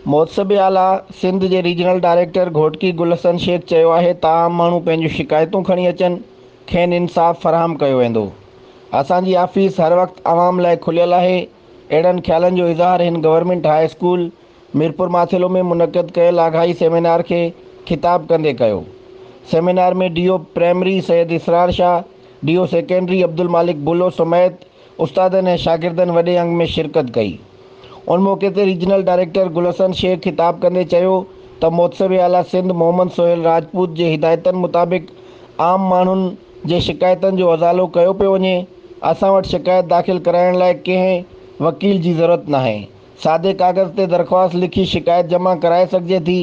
महोत्सव आला सिंध के रीजनल डायरेक्टर घोटकी गुलशन शेख चयो आहे त आम माण्हू पंहिंजूं शिकायतूं खणी अचनि, खेनि इंसाफ़ फ़राहम कयो वेंदो। असांजी ऑफिस हर वक्त आवाम लाइ खुलियल आहे। अहिड़नि ख़्यालनि जो इज़हार हिन government high school Mirpur Mathelo में मुनक़िद कयल आगाही सेमिनार के ख़िताब कंदे कयो। सेमिनार में डीओ प्राइमरी सैयद इसरार शाह, डीओ सेकेंडरी अब्दुल मालिक बुलो समेत उस्तादनि ऐं शागिर्दनि वॾे अंग में शिरकत कई। उन मौके ते रीजनल डायरेक्टर गुलशन शेख ख़िताब कंदे चयो त महोत्सव आला सिंध मोहम्मद सोहेल राजपूत जे हिदायतनि मुताबिक़ आम माण्हुनि जे शिकायतनि जो अज़ालो कयो पियो वञे। असां वटि शिकायत दाख़िल कराइण लाइ कंहिं वकील जी ज़रूरत नाहे। सादे कागज़ ते दरख़्वास्त लिखी शिकायत जमा कराए सघिजे थी।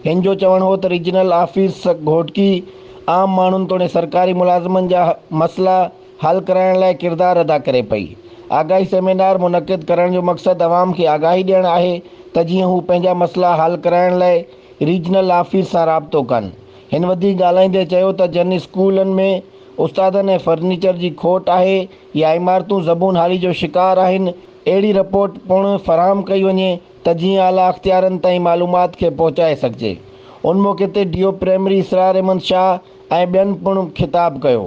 हिन जो चवणु हो त रीजनल ऑफिस घोटकी आम माण्हुनि तोड़े सरकारी मुलाज़िमनि जा मसला हल कराइण लाइ किरदारु अदा करे पई। आगाही सेमिनार मुनक़िद करण जो मक़सदु अवाम खे आगाही ॾियणु आहे त जीअं हू पंहिंजा मसला हल कराइण लाइ रीजनल ऑफिस सां राबितो कनि। हिन वधीक ॻाल्हाईंदे चयो त जिन स्कूलनि में उस्तादनि ऐं फर्नीचर जी खोट आहे या इमारतूं ज़बून हाली जो शिकार आहिनि, अहिड़ी रिपोर्ट पिणु फ़राहम कई वञे त जीअं आला अख़्तियारनि ताईं मालूमात खे पहुचाए सघिजे। उन मौक़े ते डीओ प्राइमरी इसरार अहमद शाह ऐं ॿियनि पिणु ख़िताब कयो।